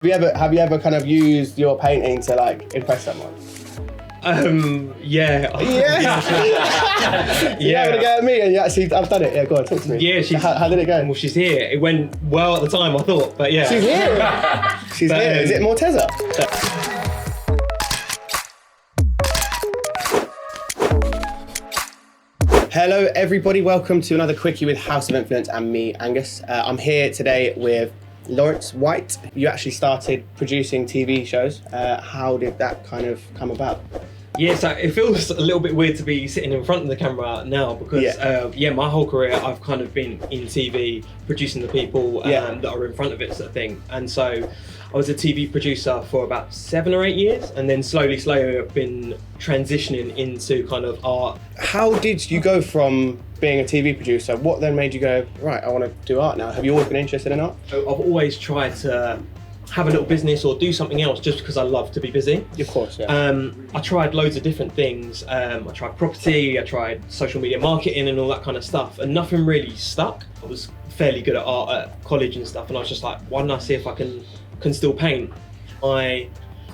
Have you ever kind of used your painting to like impress someone? Yeah. Yeah. You're having a go at me and you actually, I've done it. Yeah, go on, talk to me. Yeah, So how did it go? Well, she's here. It went well at the time, I thought, but yeah. She's here. She's here. Is it Morteza? Hello everybody, welcome to another Quickie with House of Influence and me, Angus. I'm here today with Laurence White. You actually started producing TV shows. How did that kind of come about? Yeah, so it feels a little bit weird to be sitting in front of the camera now because, my whole career I've kind of been in TV, producing the people that are in front of it, sort of thing. And so I was a TV producer for about 7 or 8 years, and then slowly I've been transitioning into kind of art. How did you go from being a TV producer? What then made you go, right, I want to do art now? Have you always been interested in art? I've always tried to have a little business or do something else just because I love to be busy. Of course, yeah. I tried loads of different things. I tried property, I tried social media marketing and all that kind of stuff, and nothing really stuck. I was fairly good at art at college and stuff, and I was just like, why don't I see if I can still paint? I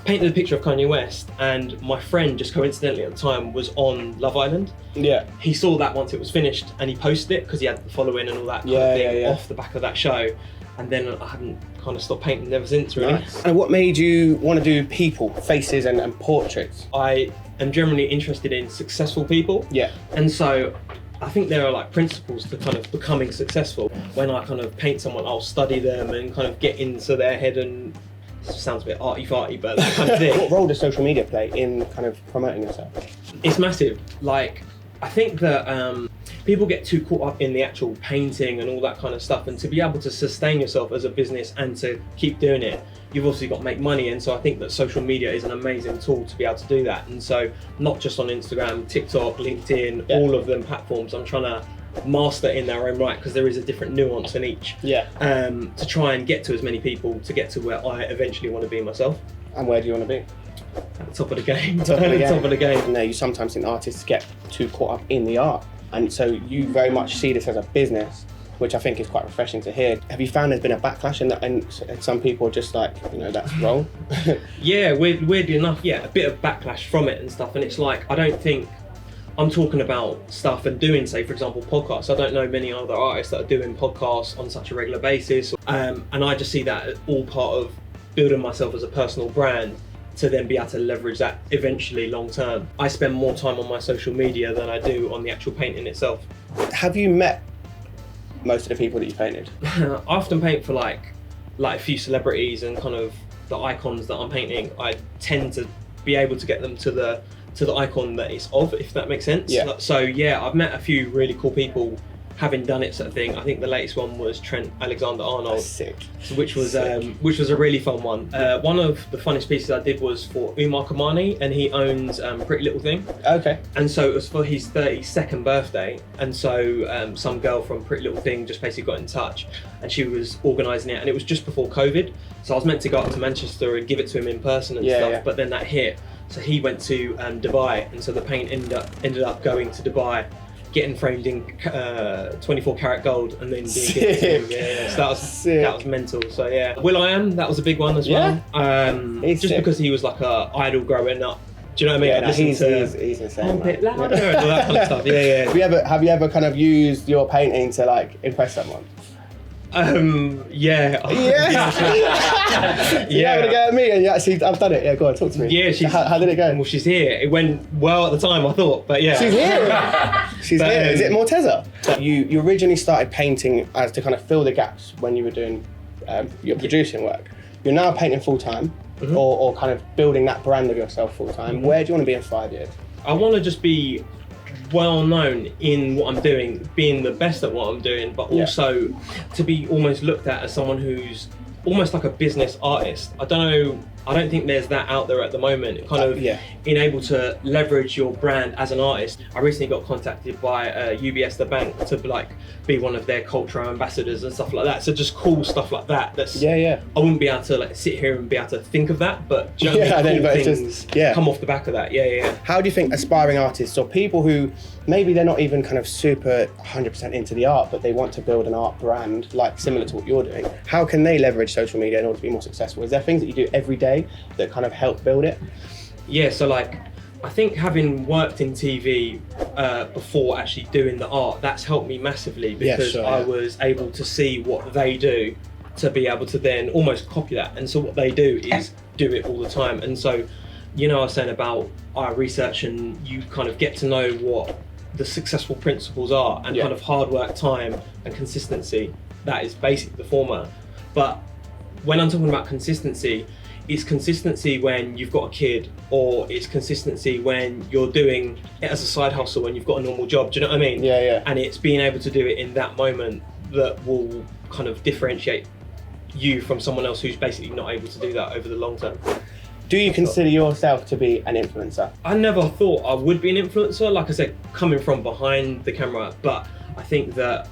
painted a picture of Kanye West, and my friend, just coincidentally at the time, was on Love Island. Yeah. He saw that once it was finished, and he posted it because he had the following and all that kind of thing off the back of that show. And then I haven't kind of stopped painting ever since, really. Nice. And what made you want to do people, faces and portraits? I am generally interested in successful people. Yeah. And so I think there are like principles to kind of becoming successful. When I kind of paint someone, I'll study them and kind of get into their head, and it sounds a bit arty-farty, but that kind of thing. What role does social media play in kind of promoting yourself? It's massive. Like, I think that people get too caught up in the actual painting and all that kind of stuff, and to be able to sustain yourself as a business and to keep doing it, you've obviously got to make money. And so I think that social media is an amazing tool to be able to do that. And so not just on Instagram, TikTok, LinkedIn, all of them platforms, I'm trying to master in their own right, because there is a different nuance in each. Yeah. To try and get to as many people, to get to where I eventually want to be myself. And where do you want to be? At the top of the game. Top of the game. You know, you sometimes think artists get too caught up in the art, and so you very much see this as a business, which I think is quite refreshing to hear. Have you found there's been a backlash and some people are just like, that's wrong? Yeah, weirdly enough, a bit of backlash from it and stuff. And it's like, I don't think I'm talking about stuff and doing, say, for example, podcasts. I don't know many other artists that are doing podcasts on such a regular basis. And I just see that as all part of building myself as a personal brand, to then be able to leverage that eventually long term. I spend more time on my social media than I do on the actual painting itself. Have you met most of the people that you painted? I often paint for like a few celebrities and kind of the icons that I'm painting. I tend to be able to get them to the icon that it's of, if that makes sense. Yeah. So yeah, I've met a few really cool people having done it, sort of thing. I think the latest one was Trent Alexander-Arnold. Sick. Which was a really fun one. One of the funnest pieces I did was for Umar Kamani, and he owns Pretty Little Thing. Okay. And so it was for his 32nd birthday, and so some girl from Pretty Little Thing just basically got in touch, and she was organising it, and it was just before COVID, so I was meant to go up to Manchester and give it to him in person and stuff, but then that hit, so he went to Dubai, and so the paint ended up going to Dubai, getting framed in 24 karat gold, and then being given to him. Yeah. So that was mental. So yeah, Will.i.am, that was a big one as well. Just sick. Because he was like a idol growing up. Do you know what I mean? Yeah, he's insane. A bit louder and all that kind of stuff. Yeah. Have you ever kind of used your painting to like impress someone? Yeah. You're having a go at me and you actually, I've done it. Yeah, go on, talk to me. Yeah, how did it go? Well, she's here. It went well at the time, I thought, but yeah. She's here. She's here. Is it Morteza? You originally started painting as to kind of fill the gaps when you were doing your producing work. You're now painting full time, or kind of building that brand of yourself full time. Where do you want to be in 5 years? I want to just be well known in what I'm doing, being the best at what I'm doing, but also to be almost looked at as someone who's almost like a business artist. I don't know I don't think there's that out there at the moment. Kind of being able to leverage your brand as an artist. I recently got contacted by UBS, the bank, to like be one of their cultural ambassadors and stuff like that. So just cool stuff like that. That's I wouldn't be able to like sit here and be able to think of that, but do you know what I mean? Cool things come off the back of that. How do you think aspiring artists or people who maybe they're not even kind of super 100% into the art, but they want to build an art brand like similar to what you're doing, how can they leverage social media in order to be more successful? Is there things that you do every day that kind of help build it? Yeah, so like I think having worked in TV before actually doing the art, that's helped me massively because I was able to see what they do to be able to then almost copy that. And so what they do is do it all the time. And so, you know, I was saying about our research and you kind of get to know what the successful principles are and kind of hard work, time and consistency. That is basically the format. But when I'm talking about consistency, it's consistency when you've got a kid, or it's consistency when you're doing it as a side hustle when you've got a normal job. Do you know what I mean? And it's being able to do it in that moment that will kind of differentiate you from someone else who's basically not able to do that over the long term. Do you consider yourself to be an influencer? I never thought I would be an influencer, like I said, coming from behind the camera, but I think that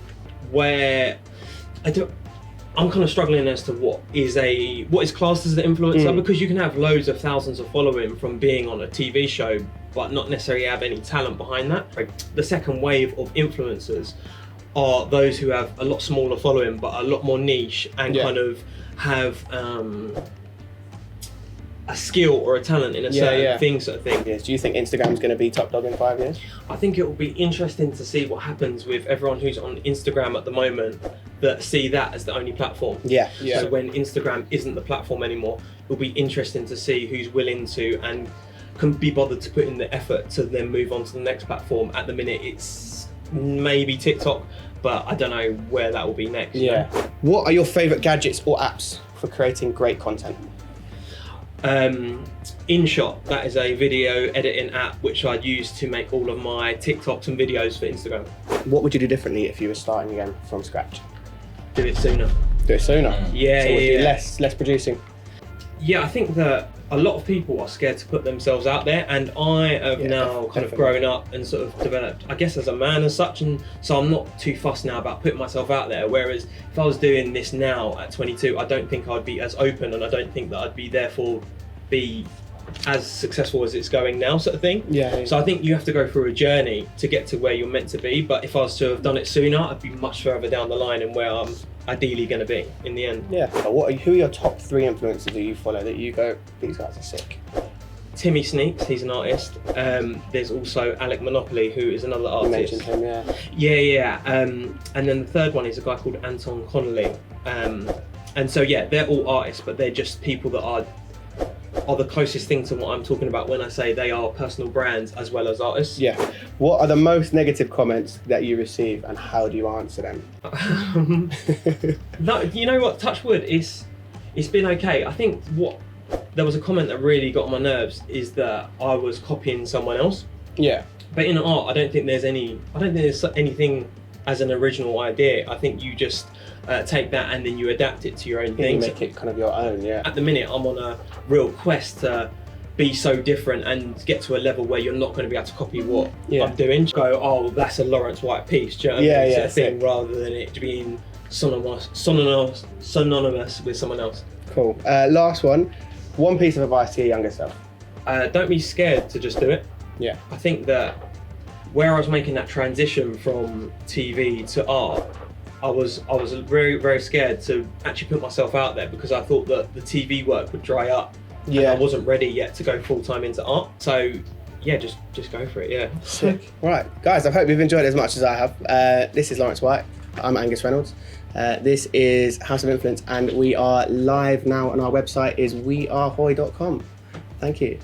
I'm kind of struggling as to what is classed as an influencer, because you can have loads of thousands of following from being on a TV show, but not necessarily have any talent behind that. The second wave of influencers are those who have a lot smaller following, but a lot more niche and kind of have a skill or a talent in a certain thing, sort of thing. Do you think Instagram's going to be top dog in 5 years? I think it will be interesting to see what happens with everyone who's on Instagram at the moment that see that as the only platform. So when Instagram isn't the platform anymore, it'll be interesting to see who's willing to and can be bothered to put in the effort to then move on to the next platform. At the minute, it's maybe TikTok, but I don't know where that will be next. What are your favourite gadgets or apps for creating great content? InShot, that is a video editing app which I'd use to make all of my TikToks and videos for Instagram. What would you do differently if you were starting again from scratch? Do it sooner. Do it sooner? So less producing? Yeah, I think that a lot of people are scared to put themselves out there, and I have now kind of grown up and sort of developed, I guess, as a man as such, and so I'm not too fussed now about putting myself out there, whereas if I was doing this now at 22, I don't think I'd be as open, and I don't think that I'd be therefore be as successful as it's going now, sort of thing. So I think you have to go through a journey to get to where you're meant to be, but if I was to have done it sooner, I'd be much further down the line and where I'm ideally going to be in the end. Who are your top 3 influencers that you follow that you go, these guys are sick? Timmy Sneaks, he's an artist. There's also Alec Monopoly, who is another artist. You mentioned him, and then the third one is a guy called Anton Connolly. And so they're all artists, but they're just people that are the closest thing to what I'm talking about when I say they are personal brands as well as artists. What are the most negative comments that you receive and how do you answer them? No, you know what, touch wood, it's been okay. I think there was a comment that really got on my nerves is that I was copying someone else. But in art, I don't think there's anything as an original idea. I think you just take that and then you adapt it to your own thing. Make it kind of your own, At the minute, I'm on a real quest to be so different and get to a level where you're not going to be able to copy what I'm doing. Go, oh, that's a Laurence White piece, do you know what I mean? Sort of thing, rather than it being synonymous with someone else. Cool. Last one piece of advice to your younger self. Don't be scared to just do it. I think that where I was making that transition from TV to art, I was very, very scared to actually put myself out there because I thought that the TV work would dry up. And I wasn't ready yet to go full time into art. So just go for it. Sick. Right, guys, I hope you've enjoyed it as much as I have. This is Laurence White. I'm Angus Reynolds. This is House of Influence, and we are live now on our website is wearehoi.com. Thank you.